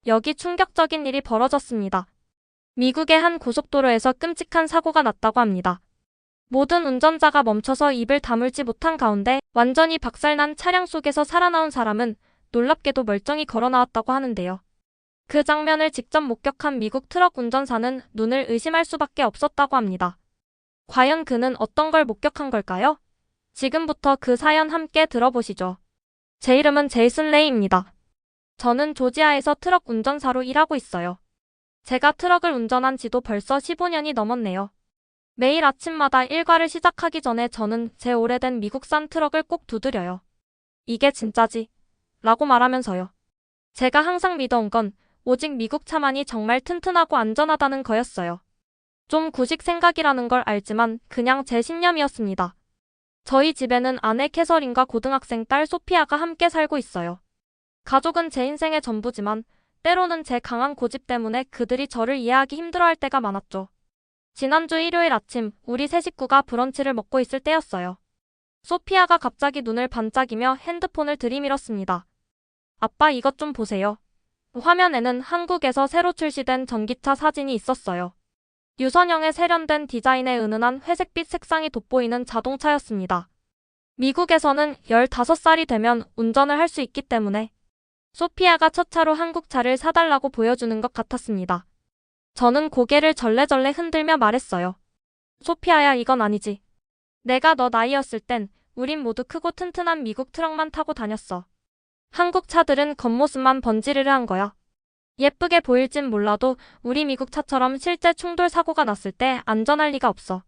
여기 충격적인 일이 벌어졌습니다. 미국의 한 고속도로에서 끔찍한 사고가 났다고 합니다. 모든 운전자가 멈춰서 입을 다물지 못한 가운데 완전히 박살난 차량 속에서 살아나온 사람은 놀랍게도 멀쩡히 걸어 나왔다고 하는데요. 그 장면을 직접 목격한 미국 트럭 운전사는 눈을 의심할 수밖에 없었다고 합니다. 과연 그는 어떤 걸 목격한 걸까요? 지금부터 그 사연 함께 들어보시죠. 제 이름은 제이슨 레이입니다. 저는 조지아에서 트럭 운전사로 일하고 있어요. 제가 트럭을 운전한 지도 벌써 15년이 넘었네요. 매일 아침마다 일과를 시작하기 전에 저는 제 오래된 미국산 트럭을 꼭 두드려요. 이게 진짜지? 라고 말하면서요. 제가 항상 믿어온 건 오직 미국 차만이 정말 튼튼하고 안전하다는 거였어요. 좀 구식 생각이라는 걸 알지만 그냥 제 신념이었습니다. 저희 집에는 아내 캐서린과 고등학생 딸 소피아가 함께 살고 있어요. 가족은 제 인생의 전부지만 때로는 제 강한 고집 때문에 그들이 저를 이해하기 힘들어할 때가 많았죠. 지난주 일요일 아침 우리 세 식구가 브런치를 먹고 있을 때였어요. 소피아가 갑자기 눈을 반짝이며 핸드폰을 들이밀었습니다. 아빠 이것 좀 보세요. 화면에는 한국에서 새로 출시된 전기차 사진이 있었어요. 유선형의 세련된 디자인에 은은한 회색빛 색상이 돋보이는 자동차였습니다. 미국에서는 15살이 되면 운전을 할 수 있기 때문에 소피아가 첫 차로 한국 차를 사달라고 보여주는 것 같았습니다. 저는 고개를 절레절레 흔들며 말했어요. 소피아야 이건 아니지. 내가 너 나이였을 땐 우린 모두 크고 튼튼한 미국 트럭만 타고 다녔어. 한국 차들은 겉모습만 번지르르한 거야. 예쁘게 보일진 몰라도 우리 미국 차처럼 실제 충돌 사고가 났을 때 안전할 리가 없어.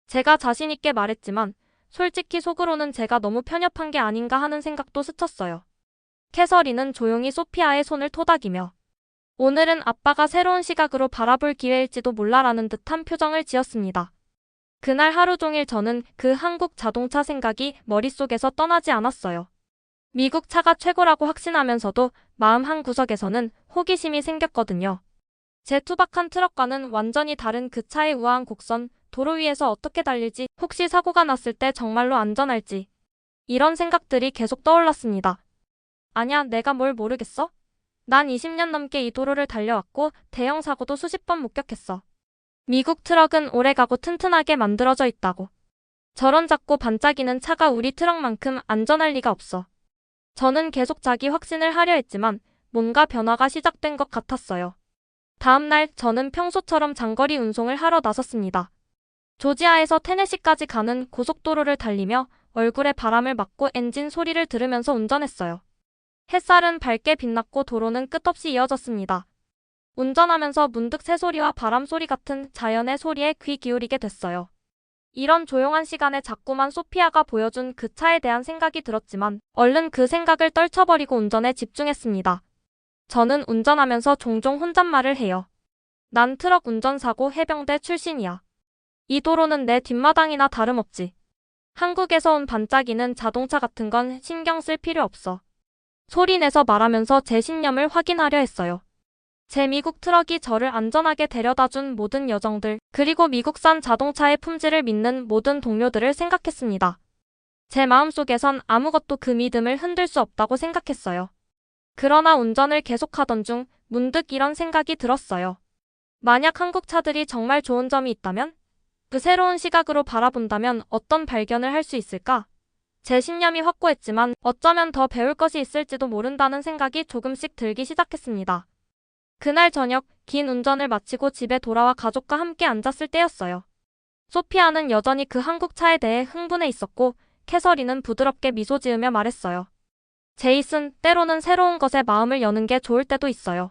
제가 자신 있게 말했지만 솔직히 속으로는 제가 너무 편협한 게 아닌가 하는 생각도 스쳤어요. 캐서린은 조용히 소피아의 손을 토닥이며 오늘은 아빠가 새로운 시각으로 바라볼 기회일지도 몰라라는 듯한 표정을 지었습니다. 그날 하루 종일 저는 그 한국 자동차 생각이 머릿속에서 떠나지 않았어요. 미국 차가 최고라고 확신하면서도 마음 한구석에서는 호기심이 생겼거든요. 제 투박한 트럭과는 완전히 다른 그 차의 우아한 곡선, 도로 위에서 어떻게 달릴지, 혹시 사고가 났을 때 정말로 안전할지. 이런 생각들이 계속 떠올랐습니다. 아냐, 내가 뭘 모르겠어? 난 20년 넘게 이 도로를 달려왔고 대형 사고도 수십 번 목격했어. 미국 트럭은 오래가고 튼튼하게 만들어져 있다고. 저런 작고 반짝이는 차가 우리 트럭만큼 안전할 리가 없어. 저는 계속 자기 확신을 하려 했지만 뭔가 변화가 시작된 것 같았어요. 다음 날 저는 평소처럼 장거리 운송을 하러 나섰습니다. 조지아에서 테네시까지 가는 고속도로를 달리며 얼굴에 바람을 맞고 엔진 소리를 들으면서 운전했어요. 햇살은 밝게 빛났고 도로는 끝없이 이어졌습니다. 운전하면서 문득 새소리와 바람소리 같은 자연의 소리에 귀 기울이게 됐어요. 이런 조용한 시간에 자꾸만 소피아가 보여준 그 차에 대한 생각이 들었지만 얼른 그 생각을 떨쳐버리고 운전에 집중했습니다. 저는 운전하면서 종종 혼잣말을 해요. 난 트럭 운전사고 해병대 출신이야. 이 도로는 내 뒷마당이나 다름없지. 한국에서 온 반짝이는 자동차 같은 건 신경 쓸 필요 없어. 소리내서 말하면서 제 신념을 확인하려 했어요. 제 미국 트럭이 저를 안전하게 데려다준 모든 여정들, 그리고 미국산 자동차의 품질을 믿는 모든 동료들을 생각했습니다. 제 마음속에선 아무것도 그 믿음을 흔들 수 없다고 생각했어요. 그러나 운전을 계속하던 중 문득 이런 생각이 들었어요. 만약 한국 차들이 정말 좋은 점이 있다면? 그 새로운 시각으로 바라본다면 어떤 발견을 할 수 있을까? 제 신념이 확고했지만 어쩌면 더 배울 것이 있을지도 모른다는 생각이 조금씩 들기 시작했습니다. 그날 저녁 긴 운전을 마치고 집에 돌아와 가족과 함께 앉았을 때였어요. 소피아는 여전히 그 한국 차에 대해 흥분해 있었고 캐서린은 부드럽게 미소 지으며 말했어요. 제이슨, 때로는 새로운 것에 마음을 여는 게 좋을 때도 있어요.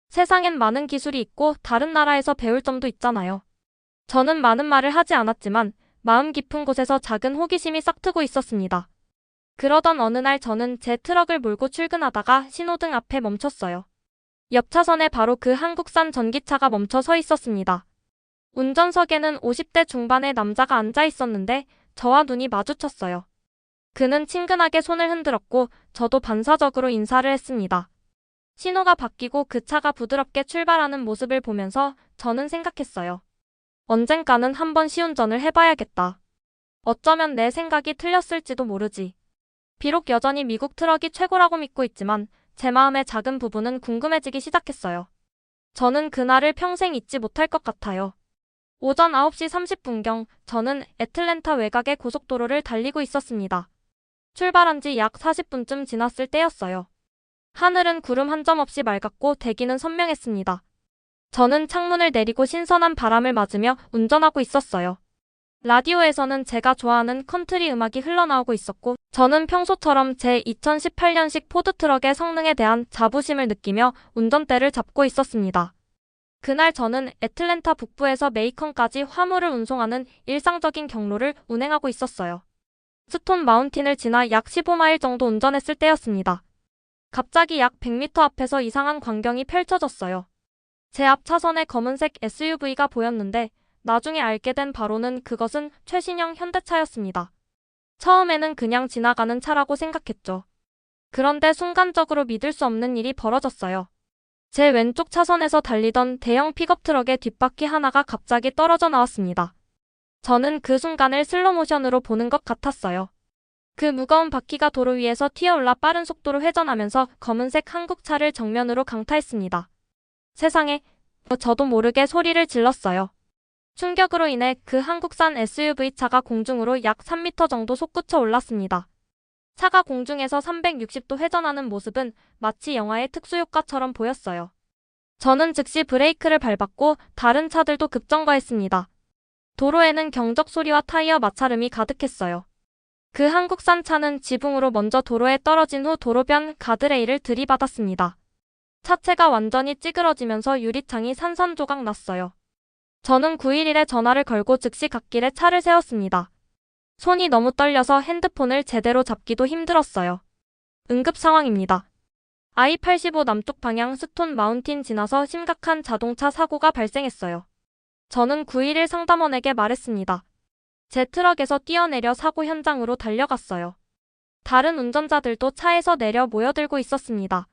세상엔 많은 기술이 있고 다른 나라에서 배울 점도 있잖아요. 저는 많은 말을 하지 않았지만 마음 깊은 곳에서 작은 호기심이 싹트고 있었습니다. 그러던 어느 날 저는 제 트럭을 몰고 출근하다가 신호등 앞에 멈췄어요. 옆 차선에 바로 그 한국산 전기차가 멈춰 서 있었습니다. 운전석에는 50대 중반의 남자가 앉아 있었는데 저와 눈이 마주쳤어요. 그는 친근하게 손을 흔들었고 저도 반사적으로 인사를 했습니다. 신호가 바뀌고 그 차가 부드럽게 출발하는 모습을 보면서 저는 생각했어요. 언젠가는 한번 시운전을 해봐야겠다. 어쩌면 내 생각이 틀렸을지도 모르지. 비록 여전히 미국 트럭이 최고라고 믿고 있지만 제 마음의 작은 부분은 궁금해지기 시작했어요. 저는 그날을 평생 잊지 못할 것 같아요. 오전 9시 30분경 저는 애틀랜타 외곽의 고속도로를 달리고 있었습니다. 출발한 지 약 40분쯤 지났을 때였어요. 하늘은 구름 한 점 없이 맑았고 대기는 선명했습니다. 저는 창문을 내리고 신선한 바람을 맞으며 운전하고 있었어요. 라디오에서는 제가 좋아하는 컨트리 음악이 흘러나오고 있었고 저는 평소처럼 제 2018년식 포드트럭의 성능에 대한 자부심을 느끼며 운전대를 잡고 있었습니다. 그날 저는 애틀랜타 북부에서 메이컨까지 화물을 운송하는 일상적인 경로를 운행하고 있었어요. 스톤 마운틴을 지나 약 15마일 정도 운전했을 때였습니다. 갑자기 약 100m 앞에서 이상한 광경이 펼쳐졌어요. 제 앞 차선에 검은색 SUV가 보였는데 나중에 알게 된 바로는 그것은 최신형 현대차였습니다. 처음에는 그냥 지나가는 차라고 생각했죠. 그런데 순간적으로 믿을 수 없는 일이 벌어졌어요. 제 왼쪽 차선에서 달리던 대형 픽업트럭의 뒷바퀴 하나가 갑자기 떨어져 나왔습니다. 저는 그 순간을 슬로모션으로 보는 것 같았어요. 그 무거운 바퀴가 도로 위에서 튀어올라 빠른 속도로 회전하면서 검은색 한국차를 정면으로 강타했습니다. 세상에, 저도 모르게 소리를 질렀어요. 충격으로 인해 그 한국산 SUV차가 공중으로 약 3m 정도 솟구쳐 올랐습니다. 차가 공중에서 360도 회전하는 모습은 마치 영화의 특수효과처럼 보였어요. 저는 즉시 브레이크를 밟았고 다른 차들도 급정거했습니다. 도로에는 경적 소리와 타이어 마찰음이 가득했어요. 그 한국산 차는 지붕으로 먼저 도로에 떨어진 후 도로변 가드레일을 들이받았습니다. 차체가 완전히 찌그러지면서 유리창이 산산조각 났어요. 저는 911에 전화를 걸고 즉시 갓길에 차를 세웠습니다. 손이 너무 떨려서 핸드폰을 제대로 잡기도 힘들었어요. 응급 상황입니다. I-85 남쪽 방향 스톤 마운틴 지나서 심각한 자동차 사고가 발생했어요. 저는 911 상담원에게 말했습니다. 제 트럭에서 뛰어내려 사고 현장으로 달려갔어요. 다른 운전자들도 차에서 내려 모여들고 있었습니다.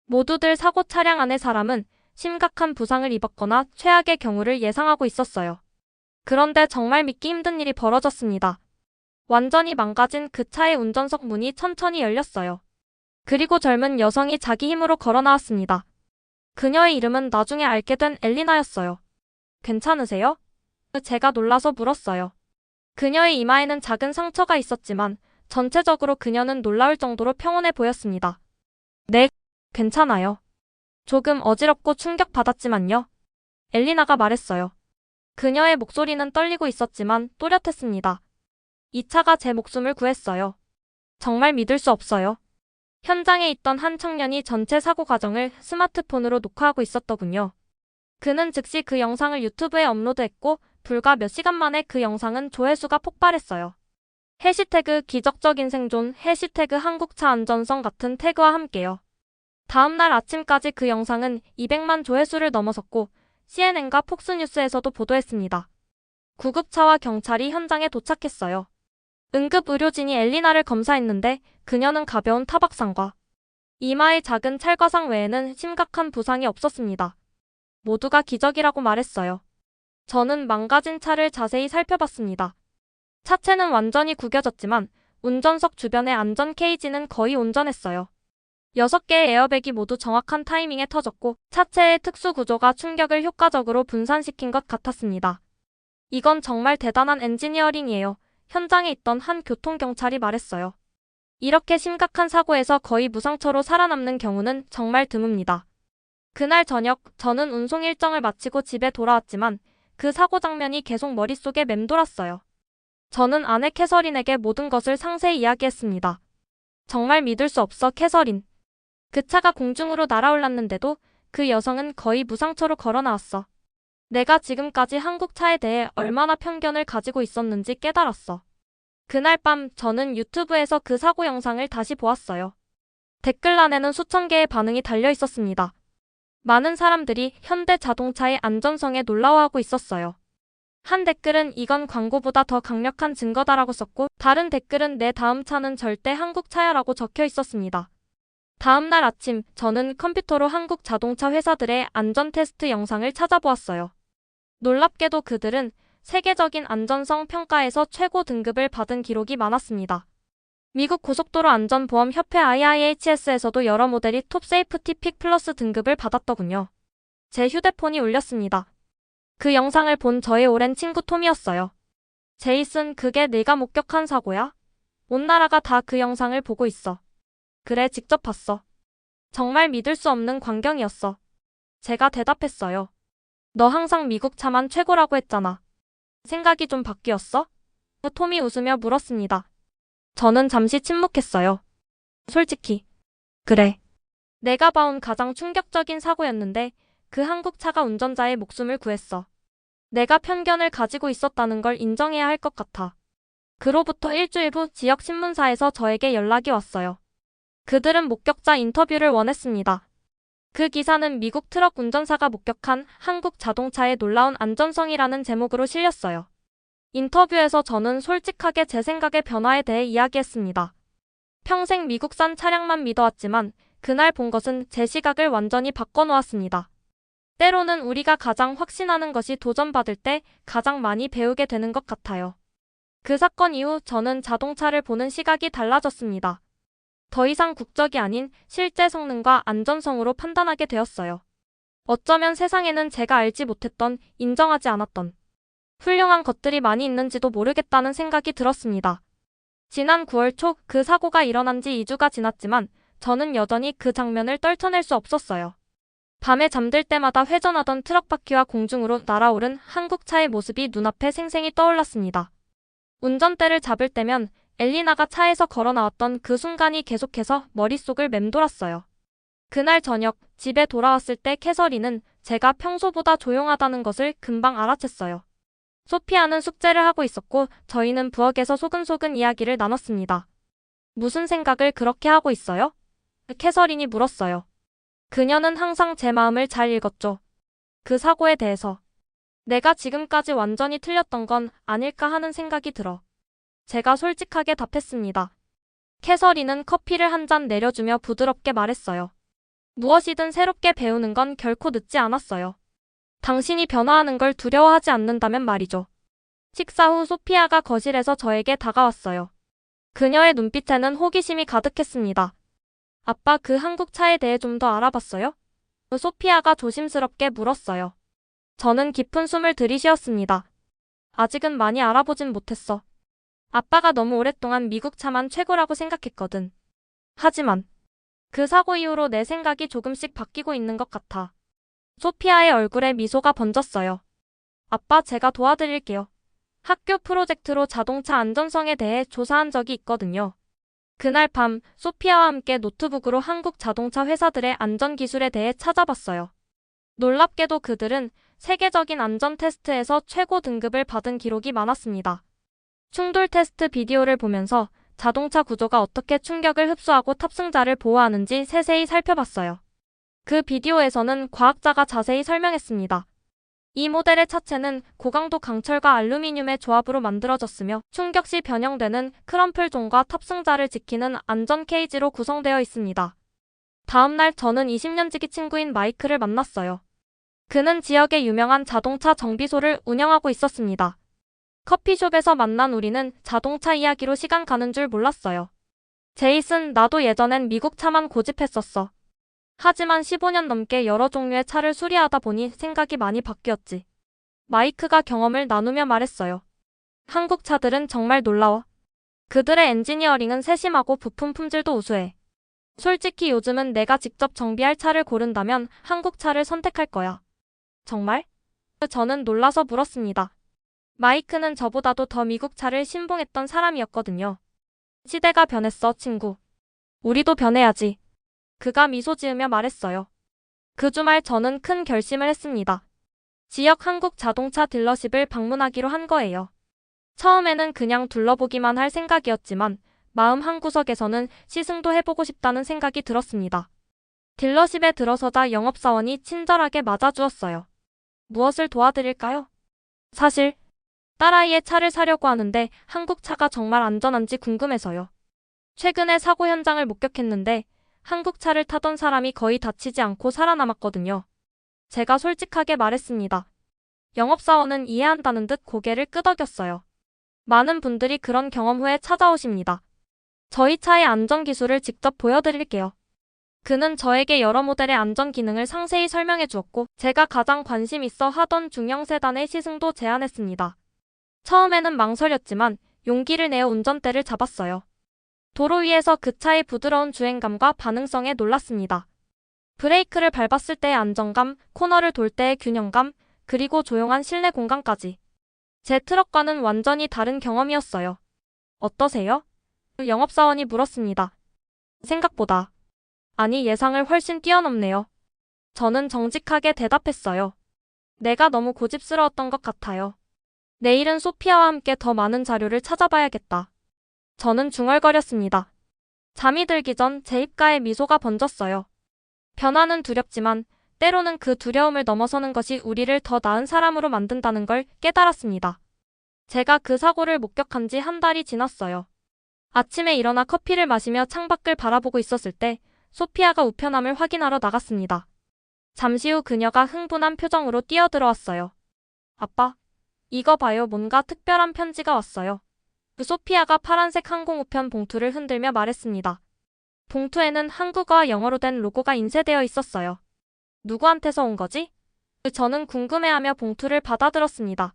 모두들 사고 차량 안의 사람은 심각한 부상을 입었거나 최악의 경우를 예상하고 있었어요. 그런데 정말 믿기 힘든 일이 벌어졌습니다. 완전히 망가진 그 차의 운전석 문이 천천히 열렸어요. 그리고 젊은 여성이 자기 힘으로 걸어 나왔습니다. 그녀의 이름은 나중에 알게 된 엘리나였어요. 괜찮으세요? 제가 놀라서 물었어요. 그녀의 이마에는 작은 상처가 있었지만 전체적으로 그녀는 놀라울 정도로 평온해 보였습니다. 네, 괜찮아요. 조금 어지럽고 충격받았지만요. 엘리나가 말했어요. 그녀의 목소리는 떨리고 있었지만 또렷했습니다. 이 차가 제 목숨을 구했어요. 정말 믿을 수 없어요. 현장에 있던 한 청년이 전체 사고 과정을 스마트폰으로 녹화하고 있었더군요. 그는 즉시 그 영상을 유튜브에 업로드했고 불과 몇 시간 만에 그 영상은 조회수가 폭발했어요. 해시태그 기적적인 생존, 해시태그 한국차 안전성 같은 태그와 함께요. 다음날 아침까지 그 영상은 200만 조회수를 넘어섰고 CNN과 폭스뉴스에서도 보도했습니다. 구급차와 경찰이 현장에 도착했어요. 응급의료진이 엘리나를 검사했는데 그녀는 가벼운 타박상과 이마에 작은 찰과상 외에는 심각한 부상이 없었습니다. 모두가 기적이라고 말했어요. 저는 망가진 차를 자세히 살펴봤습니다. 차체는 완전히 구겨졌지만 운전석 주변의 안전 케이지는 거의 온전했어요. 6개의 에어백이 모두 정확한 타이밍에 터졌고 차체의 특수 구조가 충격을 효과적으로 분산시킨 것 같았습니다. 이건 정말 대단한 엔지니어링이에요. 현장에 있던 한 교통경찰이 말했어요. 이렇게 심각한 사고에서 거의 무상처로 살아남는 경우는 정말 드뭅니다. 그날 저녁 저는 운송 일정을 마치고 집에 돌아왔지만 그 사고 장면이 계속 머릿속에 맴돌았어요. 저는 아내 캐서린에게 모든 것을 상세히 이야기했습니다. 정말 믿을 수 없어, 캐서린. 그 차가 공중으로 날아올랐는데도 그 여성은 거의 무상처로 걸어 나왔어. 내가 지금까지 한국 차에 대해 얼마나 편견을 가지고 있었는지 깨달았어. 그날 밤 저는 유튜브에서 그 사고 영상을 다시 보았어요. 댓글란에는 수천 개의 반응이 달려 있었습니다. 많은 사람들이 현대 자동차의 안전성에 놀라워하고 있었어요. 한 댓글은 이건 광고보다 더 강력한 증거다라고 썼고 다른 댓글은 내 다음 차는 절대 한국 차야라고 적혀 있었습니다. 다음 날 아침 저는 컴퓨터로 한국 자동차 회사들의 안전 테스트 영상을 찾아보았어요. 놀랍게도 그들은 세계적인 안전성 평가에서 최고 등급을 받은 기록이 많았습니다. 미국 고속도로 안전보험협회 IIHS에서도 여러 모델이 톱 세이프티 픽 플러스 등급을 받았더군요. 제 휴대폰이 울렸습니다. 그 영상을 본 저의 오랜 친구 톰이었어요. 제이슨, 그게 네가 목격한 사고야? 온 나라가 다 그 영상을 보고 있어. 그래, 직접 봤어. 정말 믿을 수 없는 광경이었어. 제가 대답했어요. 너 항상 미국 차만 최고라고 했잖아. 생각이 좀 바뀌었어? 톰이 웃으며 물었습니다. 저는 잠시 침묵했어요. 솔직히. 그래. 내가 봐온 가장 충격적인 사고였는데 그 한국 차가 운전자의 목숨을 구했어. 내가 편견을 가지고 있었다는 걸 인정해야 할 것 같아. 그로부터 일주일 후 지역 신문사에서 저에게 연락이 왔어요. 그들은 목격자 인터뷰를 원했습니다. 그 기사는 미국 트럭 운전사가 목격한 한국 자동차의 놀라운 안전성이라는 제목으로 실렸어요. 인터뷰에서 저는 솔직하게 제 생각의 변화에 대해 이야기했습니다. 평생 미국산 차량만 믿어왔지만 그날 본 것은 제 시각을 완전히 바꿔놓았습니다. 때로는 우리가 가장 확신하는 것이 도전받을 때 가장 많이 배우게 되는 것 같아요. 그 사건 이후 저는 자동차를 보는 시각이 달라졌습니다. 더 이상 국적이 아닌 실제 성능과 안전성으로 판단하게 되었어요. 어쩌면 세상에는 제가 알지 못했던, 인정하지 않았던 훌륭한 것들이 많이 있는지도 모르겠다는 생각이 들었습니다. 지난 9월 초 그 사고가 일어난 지 2주가 지났지만 저는 여전히 그 장면을 떨쳐낼 수 없었어요. 밤에 잠들 때마다 회전하던 트럭 바퀴와 공중으로 날아오른 한국차의 모습이 눈앞에 생생히 떠올랐습니다. 운전대를 잡을 때면 엘리나가 차에서 걸어 나왔던 그 순간이 계속해서 머릿속을 맴돌았어요. 그날 저녁 집에 돌아왔을 때 캐서린은 제가 평소보다 조용하다는 것을 금방 알아챘어요. 소피아는 숙제를 하고 있었고 저희는 부엌에서 소근소근 이야기를 나눴습니다. 무슨 생각을 그렇게 하고 있어요? 캐서린이 물었어요. 그녀는 항상 제 마음을 잘 읽었죠. 그 사고에 대해서. 내가 지금까지 완전히 틀렸던 건 아닐까 하는 생각이 들어. 제가 솔직하게 답했습니다. 캐서린은 커피를 한 잔 내려주며 부드럽게 말했어요. 무엇이든 새롭게 배우는 건 결코 늦지 않았어요. 당신이 변화하는 걸 두려워하지 않는다면 말이죠. 식사 후 소피아가 거실에서 저에게 다가왔어요. 그녀의 눈빛에는 호기심이 가득했습니다. 아빠, 그 한국 차에 대해 좀 더 알아봤어요? 소피아가 조심스럽게 물었어요. 저는 깊은 숨을 들이쉬었습니다. 아직은 많이 알아보진 못했어. 아빠가 너무 오랫동안 미국 차만 최고라고 생각했거든. 하지만 그 사고 이후로 내 생각이 조금씩 바뀌고 있는 것 같아. 소피아의 얼굴에 미소가 번졌어요. 아빠, 제가 도와드릴게요. 학교 프로젝트로 자동차 안전성에 대해 조사한 적이 있거든요. 그날 밤 소피아와 함께 노트북으로 한국 자동차 회사들의 안전기술에 대해 찾아봤어요. 놀랍게도 그들은 세계적인 안전 테스트에서 최고 등급을 받은 기록이 많았습니다. 충돌 테스트 비디오를 보면서 자동차 구조가 어떻게 충격을 흡수하고 탑승자를 보호하는지 세세히 살펴봤어요. 그 비디오에서는 과학자가 자세히 설명했습니다. 이 모델의 차체는 고강도 강철과 알루미늄의 조합으로 만들어졌으며 충격 시 변형되는 크럼플 존과 탑승자를 지키는 안전 케이지로 구성되어 있습니다. 다음 날 저는 20년 지기 친구인 마이크를 만났어요. 그는 지역의 유명한 자동차 정비소를 운영하고 있었습니다. 커피숍에서 만난 우리는 자동차 이야기로 시간 가는 줄 몰랐어요. 제이슨, 나도 예전엔 미국 차만 고집했었어. 하지만 15년 넘게 여러 종류의 차를 수리하다 보니 생각이 많이 바뀌었지. 마이크가 경험을 나누며 말했어요. 한국 차들은 정말 놀라워. 그들의 엔지니어링은 세심하고 부품 품질도 우수해. 솔직히 요즘은 내가 직접 정비할 차를 고른다면 한국 차를 선택할 거야. 정말? 저는 놀라서 물었습니다. 마이크는 저보다도 더 미국 차를 신봉했던 사람이었거든요. 시대가 변했어, 친구. 우리도 변해야지. 그가 미소 지으며 말했어요. 그 주말 저는 큰 결심을 했습니다. 지역 한국 자동차 딜러십을 방문하기로 한 거예요. 처음에는 그냥 둘러보기만 할 생각이었지만 마음 한구석에서는 시승도 해보고 싶다는 생각이 들었습니다. 딜러십에 들어서자 영업사원이 친절하게 맞아주었어요. 무엇을 도와드릴까요? 사실 딸아이의 차를 사려고 하는데 한국 차가 정말 안전한지 궁금해서요. 최근에 사고 현장을 목격했는데 한국 차를 타던 사람이 거의 다치지 않고 살아남았거든요. 제가 솔직하게 말했습니다. 영업사원은 이해한다는 듯 고개를 끄덕였어요. 많은 분들이 그런 경험 후에 찾아오십니다. 저희 차의 안전기술을 직접 보여드릴게요. 그는 저에게 여러 모델의 안전 기능을 상세히 설명해 주었고, 제가 가장 관심 있어 하던 중형 세단의 시승도 제안했습니다. 처음에는 망설였지만 용기를 내어 운전대를 잡았어요. 도로 위에서 그 차의 부드러운 주행감과 반응성에 놀랐습니다. 브레이크를 밟았을 때의 안정감, 코너를 돌 때의 균형감, 그리고 조용한 실내 공간까지. 제 트럭과는 완전히 다른 경험이었어요. 어떠세요? 영업사원이 물었습니다. 생각보다. 아니, 예상을 훨씬 뛰어넘네요. 저는 정직하게 대답했어요. 내가 너무 고집스러웠던 것 같아요. 내일은 소피아와 함께 더 많은 자료를 찾아봐야겠다. 저는 중얼거렸습니다. 잠이 들기 전 제 입가에 미소가 번졌어요. 변화는 두렵지만 때로는 그 두려움을 넘어서는 것이 우리를 더 나은 사람으로 만든다는 걸 깨달았습니다. 제가 그 사고를 목격한 지 한 달이 지났어요. 아침에 일어나 커피를 마시며 창밖을 바라보고 있었을 때 소피아가 우편함을 확인하러 나갔습니다. 잠시 후 그녀가 흥분한 표정으로 뛰어들어왔어요. 아빠, 이거 봐요. 뭔가 특별한 편지가 왔어요. 소피아가 파란색 항공우편 봉투를 흔들며 말했습니다. 봉투에는 한국어와 영어로 된 로고가 인쇄되어 있었어요. 누구한테서 온 거지? 저는 궁금해하며 봉투를 받아들었습니다.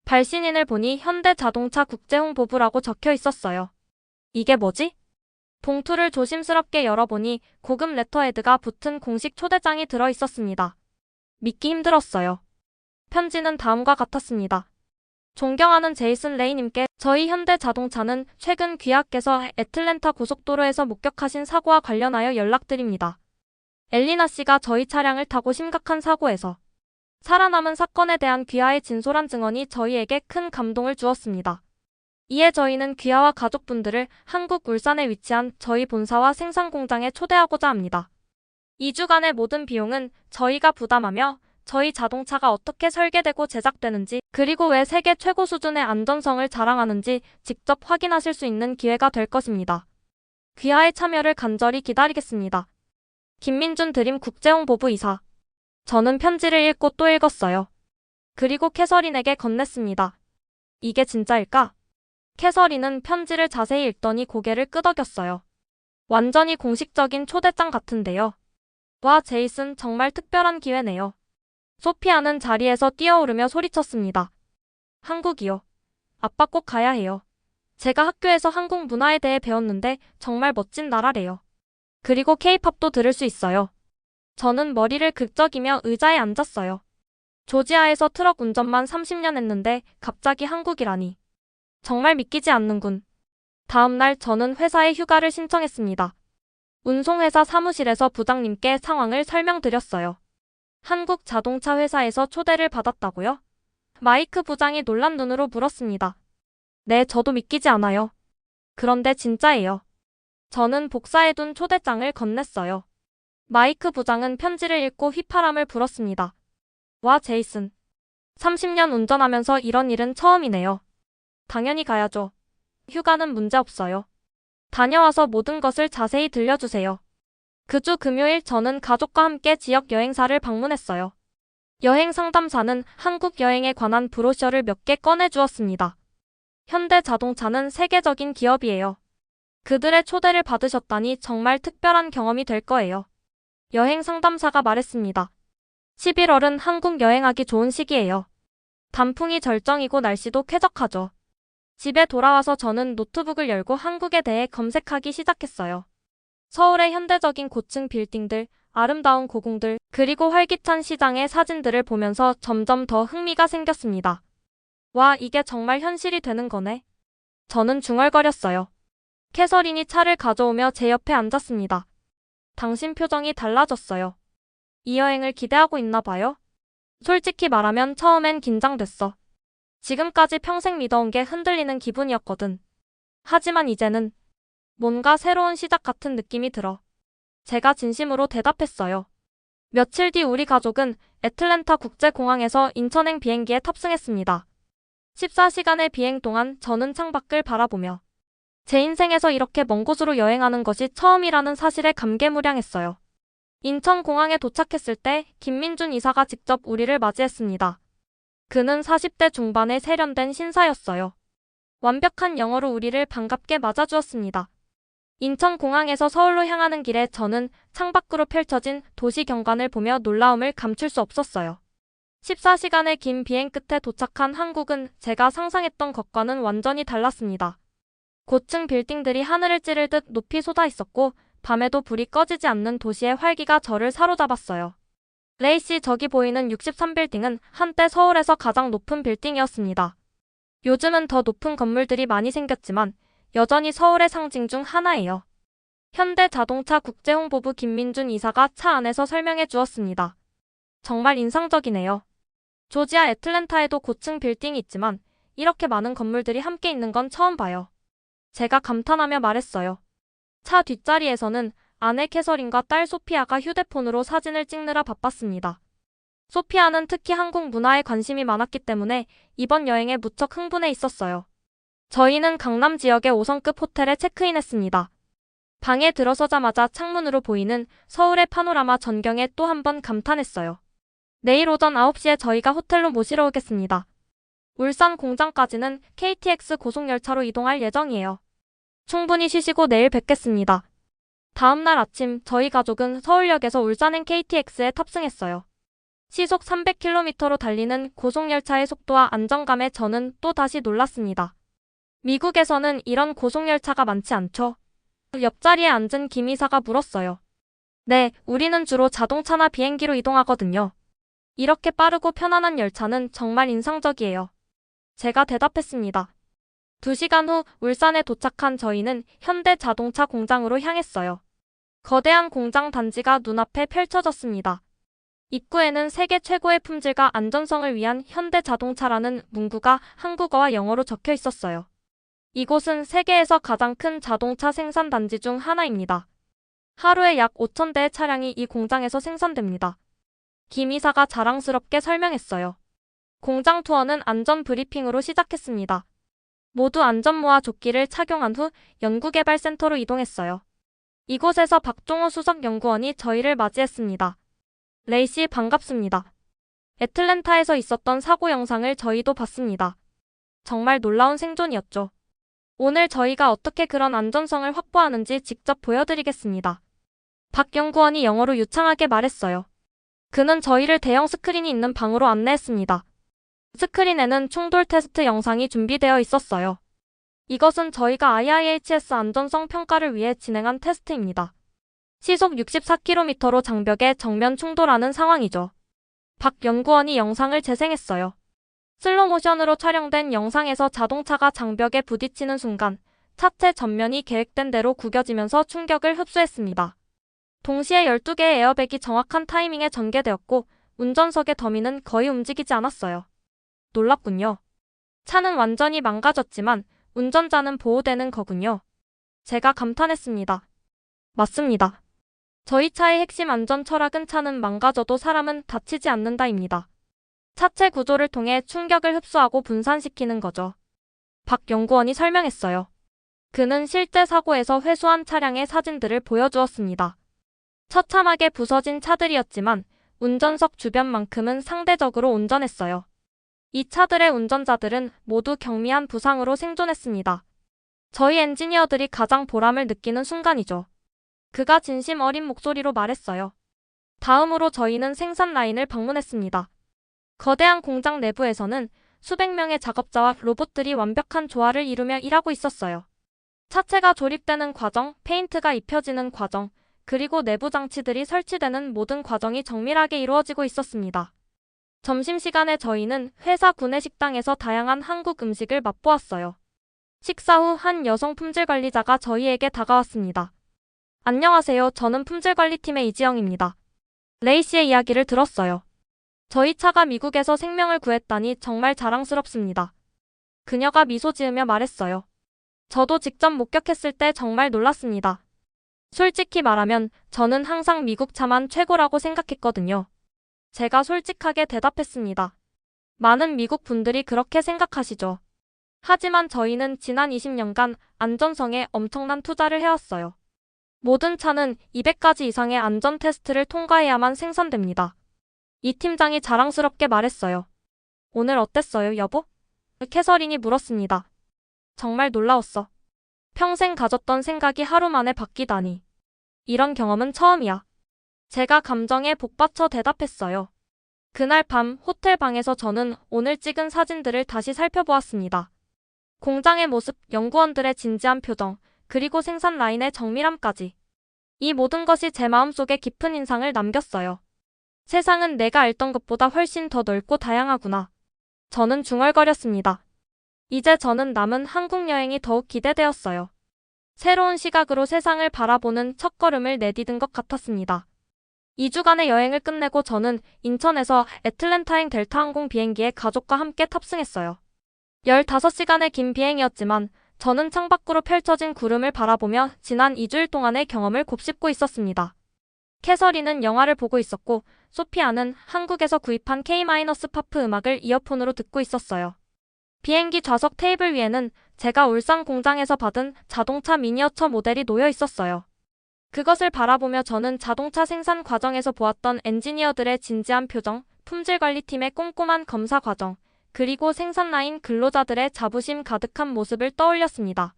발신인을 보니 현대자동차 국제홍보부라고 적혀 있었어요. 이게 뭐지? 봉투를 조심스럽게 열어보니 고급 레터헤드가 붙은 공식 초대장이 들어 있었습니다. 믿기 힘들었어요. 편지는 다음과 같았습니다. 존경하는 제이슨 레이님께 저희 현대자동차는 최근 귀하께서 애틀랜타 고속도로에서 목격하신 사고와 관련하여 연락드립니다. 엘리나 씨가 저희 차량을 타고 심각한 사고에서 살아남은 사건에 대한 귀하의 진솔한 증언이 저희에게 큰 감동을 주었습니다. 이에 저희는 귀하와 가족분들을 한국 울산에 위치한 저희 본사와 생산 공장에 초대하고자 합니다. 2주간의 모든 비용은 저희가 부담하며 저희 자동차가 어떻게 설계되고 제작되는지 그리고 왜 세계 최고 수준의 안전성을 자랑하는지 직접 확인하실 수 있는 기회가 될 것입니다. 귀하의 참여를 간절히 기다리겠습니다. 김민준 드림 국제홍보부 이사. 저는 편지를 읽고 또 읽었어요. 그리고 캐서린에게 건넸습니다. 이게 진짜일까? 캐서린은 편지를 자세히 읽더니 고개를 끄덕였어요. 완전히 공식적인 초대장 같은데요. 와, 제이슨, 정말 특별한 기회네요. 소피아는 자리에서 뛰어오르며 소리쳤습니다. 한국이요. 아빠 꼭 가야 해요. 제가 학교에서 한국 문화에 대해 배웠는데 정말 멋진 나라래요. 그리고 케이팝도 들을 수 있어요. 저는 머리를 긁적이며 의자에 앉았어요. 조지아에서 트럭 운전만 30년 했는데 갑자기 한국이라니. 정말 믿기지 않는군. 다음 날 저는 회사에 휴가를 신청했습니다. 운송회사 사무실에서 부장님께 상황을 설명드렸어요. 한국 자동차 회사에서 초대를 받았다고요? 마이크 부장이 놀란 눈으로 물었습니다. 네, 저도 믿기지 않아요. 그런데 진짜예요. 저는 복사해둔 초대장을 건넸어요. 마이크 부장은 편지를 읽고 휘파람을 불었습니다. 와, 제이슨. 30년 운전하면서 이런 일은 처음이네요. 당연히 가야죠. 휴가는 문제없어요. 다녀와서 모든 것을 자세히 들려주세요. 그 주 금요일 저는 가족과 함께 지역 여행사를 방문했어요. 여행 상담사는 한국 여행에 관한 브로셔를 몇 개 꺼내주었습니다. 현대자동차는 세계적인 기업이에요. 그들의 초대를 받으셨다니 정말 특별한 경험이 될 거예요. 여행 상담사가 말했습니다. 11월은 한국 여행하기 좋은 시기예요. 단풍이 절정이고 날씨도 쾌적하죠. 집에 돌아와서 저는 노트북을 열고 한국에 대해 검색하기 시작했어요. 서울의 현대적인 고층 빌딩들, 아름다운 고궁들, 그리고 활기찬 시장의 사진들을 보면서 점점 더 흥미가 생겼습니다. 와, 이게 정말 현실이 되는 거네. 저는 중얼거렸어요. 캐서린이 차를 가져오며 제 옆에 앉았습니다. 당신 표정이 달라졌어요. 이 여행을 기대하고 있나 봐요? 솔직히 말하면 처음엔 긴장됐어. 지금까지 평생 믿어온 게 흔들리는 기분이었거든. 하지만 이제는 뭔가 새로운 시작 같은 느낌이 들어. 제가 진심으로 대답했어요. 며칠 뒤 우리 가족은 애틀랜타 국제공항에서 인천행 비행기에 탑승했습니다. 14시간의 비행 동안 저는 창밖을 바라보며 제 인생에서 이렇게 먼 곳으로 여행하는 것이 처음이라는 사실에 감개무량했어요. 인천공항에 도착했을 때 김민준 이사가 직접 우리를 맞이했습니다. 그는 40대 중반의 세련된 신사였어요. 완벽한 영어로 우리를 반갑게 맞아주었습니다. 인천공항에서 서울로 향하는 길에 저는 창밖으로 펼쳐진 도시 경관을 보며 놀라움을 감출 수 없었어요. 14시간의 긴 비행 끝에 도착한 한국은 제가 상상했던 것과는 완전히 달랐습니다. 고층 빌딩들이 하늘을 찌를 듯 높이 솟아 있었고 밤에도 불이 꺼지지 않는 도시의 활기가 저를 사로잡았어요. 레이씨, 저기 보이는 63빌딩은 한때 서울에서 가장 높은 빌딩이었습니다. 요즘은 더 높은 건물들이 많이 생겼지만 여전히 서울의 상징 중 하나예요. 현대자동차 국제홍보부 김민준 이사가 차 안에서 설명해 주었습니다. 정말 인상적이네요. 조지아 애틀랜타에도 고층 빌딩이 있지만 이렇게 많은 건물들이 함께 있는 건 처음 봐요. 제가 감탄하며 말했어요. 차 뒷자리에서는 아내 캐서린과 딸 소피아가 휴대폰으로 사진을 찍느라 바빴습니다. 소피아는 특히 한국 문화에 관심이 많았기 때문에 이번 여행에 무척 흥분해 있었어요. 저희는 강남 지역의 5성급 호텔에 체크인했습니다. 방에 들어서자마자 창문으로 보이는 서울의 파노라마 전경에 또 한 번 감탄했어요. 내일 오전 9시에 저희가 호텔로 모시러 오겠습니다. 울산 공장까지는 KTX 고속열차로 이동할 예정이에요. 충분히 쉬시고 내일 뵙겠습니다. 다음날 아침 저희 가족은 서울역에서 울산행 KTX에 탑승했어요. 시속 300km로 달리는 고속열차의 속도와 안정감에 저는 또 다시 놀랐습니다. 미국에서는 이런 고속열차가 많지 않죠? 옆자리에 앉은 김 이사가 물었어요. 네, 우리는 주로 자동차나 비행기로 이동하거든요. 이렇게 빠르고 편안한 열차는 정말 인상적이에요. 제가 대답했습니다. 2시간 후 울산에 도착한 저희는 현대자동차 공장으로 향했어요. 거대한 공장 단지가 눈앞에 펼쳐졌습니다. 입구에는 세계 최고의 품질과 안전성을 위한 현대자동차라는 문구가 한국어와 영어로 적혀 있었어요. 이곳은 세계에서 가장 큰 자동차 생산 단지 중 하나입니다. 하루에 약 5,000대의 차량이 이 공장에서 생산됩니다. 김 이사가 자랑스럽게 설명했어요. 공장 투어는 안전 브리핑으로 시작했습니다. 모두 안전모와 조끼를 착용한 후 연구개발센터로 이동했어요. 이곳에서 박종호 수석 연구원이 저희를 맞이했습니다. 레이씨, 반갑습니다. 애틀랜타에서 있었던 사고 영상을 저희도 봤습니다. 정말 놀라운 생존이었죠. 오늘 저희가 어떻게 그런 안전성을 확보하는지 직접 보여드리겠습니다. 박 연구원이 영어로 유창하게 말했어요. 그는 저희를 대형 스크린이 있는 방으로 안내했습니다. 스크린에는 충돌 테스트 영상이 준비되어 있었어요. 이것은 저희가 IIHS 안전성 평가를 위해 진행한 테스트입니다. 시속 64km로 장벽에 정면 충돌하는 상황이죠. 박 연구원이 영상을 재생했어요. 슬로모션으로 촬영된 영상에서 자동차가 장벽에 부딪히는 순간 차체 전면이 계획된 대로 구겨지면서 충격을 흡수했습니다. 동시에 12개의 에어백이 정확한 타이밍에 전개되었고 운전석의 더미는 거의 움직이지 않았어요. 놀랍군요. 차는 완전히 망가졌지만 운전자는 보호되는 거군요. 제가 감탄했습니다. 맞습니다. 저희 차의 핵심 안전 철학은 차는 망가져도 사람은 다치지 않는다입니다. 차체 구조를 통해 충격을 흡수하고 분산시키는 거죠. 박 연구원이 설명했어요. 그는 실제 사고에서 회수한 차량의 사진들을 보여주었습니다. 처참하게 부서진 차들이었지만 운전석 주변만큼은 상대적으로 온전했어요. 이 차들의 운전자들은 모두 경미한 부상으로 생존했습니다. 저희 엔지니어들이 가장 보람을 느끼는 순간이죠. 그가 진심 어린 목소리로 말했어요. 다음으로 저희는 생산 라인을 방문했습니다. 거대한 공장 내부에서는 수백 명의 작업자와 로봇들이 완벽한 조화를 이루며 일하고 있었어요. 차체가 조립되는 과정, 페인트가 입혀지는 과정, 그리고 내부 장치들이 설치되는 모든 과정이 정밀하게 이루어지고 있었습니다. 점심시간에 저희는 회사 구내식당에서 다양한 한국 음식을 맛보았어요. 식사 후 한 여성 품질 관리자가 저희에게 다가왔습니다. 안녕하세요. 저는 품질관리팀의 이지영입니다. 레이 씨의 이야기를 들었어요. 저희 차가 미국에서 생명을 구했다니 정말 자랑스럽습니다. 그녀가 미소 지으며 말했어요. 저도 직접 목격했을 때 정말 놀랐습니다. 솔직히 말하면 저는 항상 미국 차만 최고라고 생각했거든요. 제가 솔직하게 대답했습니다. 많은 미국 분들이 그렇게 생각하시죠. 하지만 저희는 지난 20년간 안전성에 엄청난 투자를 해왔어요. 모든 차는 200가지 이상의 안전 테스트를 통과해야만 생산됩니다. 이 팀장이 자랑스럽게 말했어요. 오늘 어땠어요, 여보? 캐서린이 물었습니다. 정말 놀라웠어. 평생 가졌던 생각이 하루 만에 바뀌다니. 이런 경험은 처음이야. 제가 감정에 복받쳐 대답했어요. 그날 밤 호텔 방에서 저는 오늘 찍은 사진들을 다시 살펴보았습니다. 공장의 모습, 연구원들의 진지한 표정, 그리고 생산 라인의 정밀함까지. 이 모든 것이 제 마음속에 깊은 인상을 남겼어요. 세상은 내가 알던 것보다 훨씬 더 넓고 다양하구나. 저는 중얼거렸습니다. 이제 저는 남은 한국 여행이 더욱 기대되었어요. 새로운 시각으로 세상을 바라보는 첫걸음을 내디딘 것 같았습니다. 2주간의 여행을 끝내고 저는 인천에서 애틀랜타행 델타항공 비행기에 가족과 함께 탑승했어요. 15시간의 긴 비행이었지만 저는 창밖으로 펼쳐진 구름을 바라보며 지난 2주일 동안의 경험을 곱씹고 있었습니다. 캐서린은 영화를 보고 있었고 소피아는 한국에서 구입한 K-파프 음악을 이어폰으로 듣고 있었어요. 비행기 좌석 테이블 위에는 제가 울산 공장에서 받은 자동차 미니어처 모델이 놓여 있었어요. 그것을 바라보며 저는 자동차 생산 과정에서 보았던 엔지니어들의 진지한 표정, 품질관리팀의 꼼꼼한 검사 과정, 그리고 생산 라인 근로자들의 자부심 가득한 모습을 떠올렸습니다.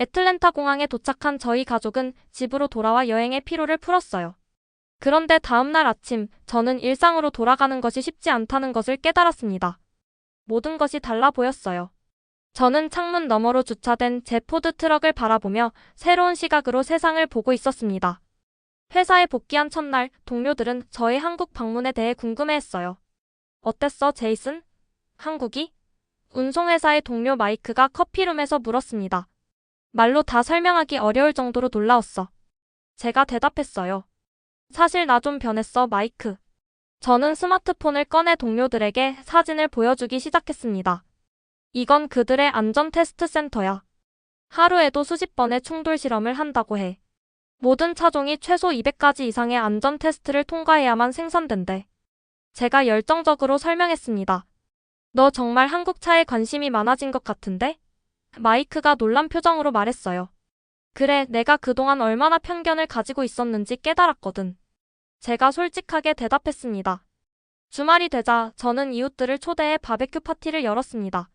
애틀랜타 공항에 도착한 저희 가족은 집으로 돌아와 여행의 피로를 풀었어요. 그런데 다음날 아침, 저는 일상으로 돌아가는 것이 쉽지 않다는 것을 깨달았습니다. 모든 것이 달라 보였어요. 저는 창문 너머로 주차된 제 포드 트럭을 바라보며 새로운 시각으로 세상을 보고 있었습니다. 회사에 복귀한 첫날, 동료들은 저의 한국 방문에 대해 궁금해했어요. 어땠어, 제이슨? 한국이? 운송회사의 동료 마이크가 커피룸에서 물었습니다. 말로 다 설명하기 어려울 정도로 놀라웠어. 제가 대답했어요. 사실 나 좀 변했어, 마이크. 저는 스마트폰을 꺼내 동료들에게 사진을 보여주기 시작했습니다. 이건 그들의 안전 테스트 센터야. 하루에도 수십 번의 충돌 실험을 한다고 해. 모든 차종이 최소 200가지 이상의 안전 테스트를 통과해야만 생산된대. 제가 열정적으로 설명했습니다. 너 정말 한국 차에 관심이 많아진 것 같은데? 마이크가 놀란 표정으로 말했어요. 그래, 내가 그동안 얼마나 편견을 가지고 있었는지 깨달았거든. 제가 솔직하게 대답했습니다. 주말이 되자 저는 이웃들을 초대해 바베큐 파티를 열었습니다.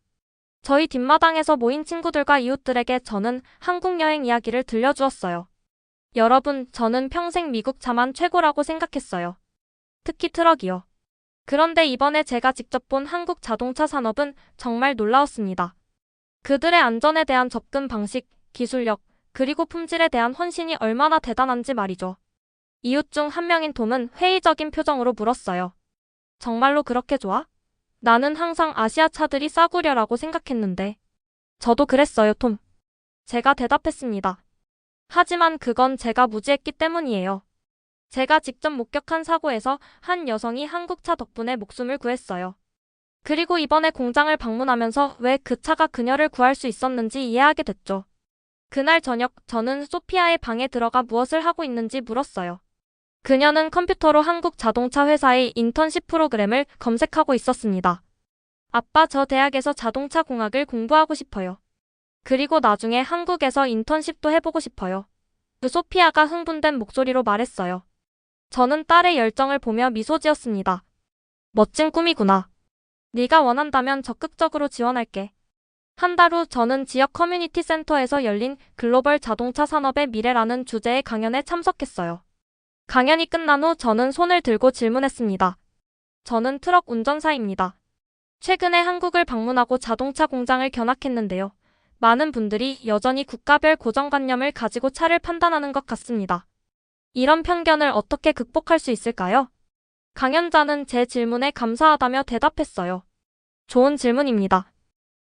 저희 뒷마당에서 모인 친구들과 이웃들에게 저는 한국 여행 이야기를 들려주었어요. 여러분, 저는 평생 미국 차만 최고라고 생각했어요. 특히 트럭이요. 그런데 이번에 제가 직접 본 한국 자동차 산업은 정말 놀라웠습니다. 그들의 안전에 대한 접근 방식, 기술력, 그리고 품질에 대한 헌신이 얼마나 대단한지 말이죠. 이웃 중 한 명인 톰은 회의적인 표정으로 물었어요. 정말로 그렇게 좋아? 나는 항상 아시아 차들이 싸구려라고 생각했는데. 저도 그랬어요, 톰. 제가 대답했습니다. 하지만 그건 제가 무지했기 때문이에요. 제가 직접 목격한 사고에서 한 여성이 한국차 덕분에 목숨을 구했어요. 그리고 이번에 공장을 방문하면서 왜 그 차가 그녀를 구할 수 있었는지 이해하게 됐죠. 그날 저녁 저는 소피아의 방에 들어가 무엇을 하고 있는지 물었어요. 그녀는 컴퓨터로 한국 자동차 회사의 인턴십 프로그램을 검색하고 있었습니다. 아빠, 저 대학에서 자동차 공학을 공부하고 싶어요. 그리고 나중에 한국에서 인턴십도 해보고 싶어요. 소피아가 흥분된 목소리로 말했어요. 저는 딸의 열정을 보며 미소 지었습니다. 멋진 꿈이구나. 네가 원한다면 적극적으로 지원할게. 한 달 후 저는 지역 커뮤니티 센터에서 열린 글로벌 자동차 산업의 미래라는 주제의 강연에 참석했어요. 강연이 끝난 후 저는 손을 들고 질문했습니다. 저는 트럭 운전사입니다. 최근에 한국을 방문하고 자동차 공장을 견학했는데요. 많은 분들이 여전히 국가별 고정관념을 가지고 차를 판단하는 것 같습니다. 이런 편견을 어떻게 극복할 수 있을까요? 강연자는 제 질문에 감사하다며 대답했어요. 좋은 질문입니다.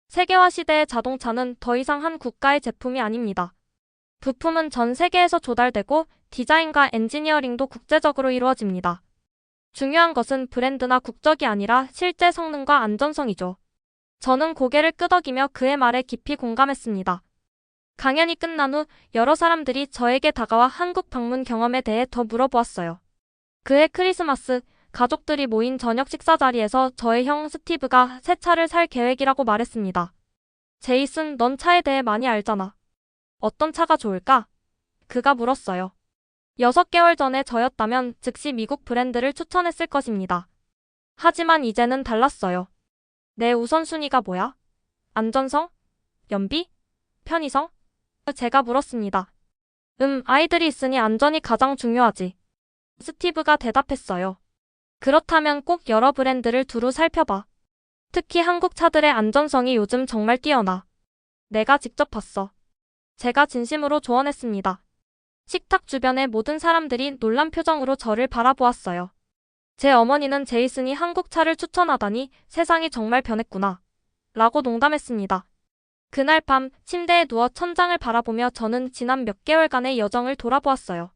세계화 시대의 자동차는 더 이상 한 국가의 제품이 아닙니다. 부품은 전 세계에서 조달되고 디자인과 엔지니어링도 국제적으로 이루어집니다. 중요한 것은 브랜드나 국적이 아니라 실제 성능과 안전성이죠. 저는 고개를 끄덕이며 그의 말에 깊이 공감했습니다. 강연이 끝난 후 여러 사람들이 저에게 다가와 한국 방문 경험에 대해 더 물어보았어요. 그해 크리스마스, 가족들이 모인 저녁 식사 자리에서 저의 형 스티브가 새 차를 살 계획이라고 말했습니다. 제이슨, 넌 차에 대해 많이 알잖아. 어떤 차가 좋을까? 그가 물었어요. 6개월 전에 저였다면 즉시 미국 브랜드를 추천했을 것입니다. 하지만 이제는 달랐어요. 내 우선순위가 뭐야? 안전성? 연비? 편의성? 제가 물었습니다. 아이들이 있으니 안전이 가장 중요하지. 스티브가 대답했어요. 그렇다면 꼭 여러 브랜드를 두루 살펴봐. 특히 한국 차들의 안전성이 요즘 정말 뛰어나. 내가 직접 봤어. 제가 진심으로 조언했습니다. 식탁 주변의 모든 사람들이 놀란 표정으로 저를 바라보았어요. 제 어머니는 제이슨이 한국 차를 추천하다니 세상이 정말 변했구나. 라고 농담했습니다. 그날 밤 침대에 누워 천장을 바라보며 저는 지난 몇 개월간의 여정을 돌아보았어요.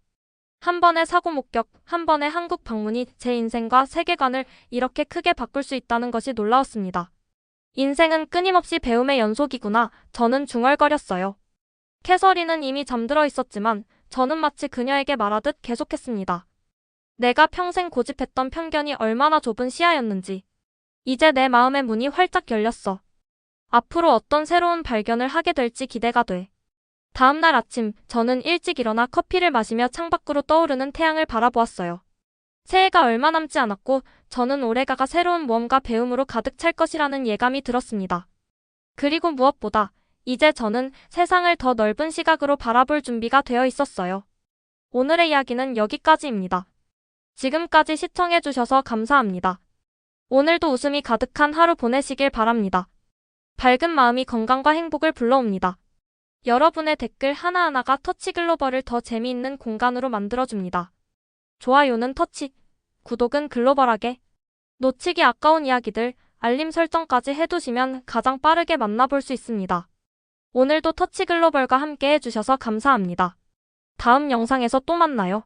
한 번의 사고 목격, 한 번의 한국 방문이 제 인생과 세계관을 이렇게 크게 바꿀 수 있다는 것이 놀라웠습니다. 인생은 끊임없이 배움의 연속이구나. 저는 중얼거렸어요. 캐서린은 이미 잠들어 있었지만 저는 마치 그녀에게 말하듯 계속했습니다. 내가 평생 고집했던 편견이 얼마나 좁은 시야였는지. 이제 내 마음의 문이 활짝 열렸어. 앞으로 어떤 새로운 발견을 하게 될지 기대가 돼. 다음 날 아침, 저는 일찍 일어나 커피를 마시며 창밖으로 떠오르는 태양을 바라보았어요. 새해가 얼마 남지 않았고 저는 올해가 새로운 모험과 배움으로 가득 찰 것이라는 예감이 들었습니다. 그리고 무엇보다 이제 저는 세상을 더 넓은 시각으로 바라볼 준비가 되어 있었어요. 오늘의 이야기는 여기까지입니다. 지금까지 시청해주셔서 감사합니다. 오늘도 웃음이 가득한 하루 보내시길 바랍니다. 밝은 마음이 건강과 행복을 불러옵니다. 여러분의 댓글 하나하나가 터치글로벌을 더 재미있는 공간으로 만들어줍니다. 좋아요는 터치, 구독은 글로벌하게. 놓치기 아까운 이야기들, 알림 설정까지 해두시면 가장 빠르게 만나볼 수 있습니다. 오늘도 터치글로벌과 함께 해주셔서 감사합니다. 다음 영상에서 또 만나요.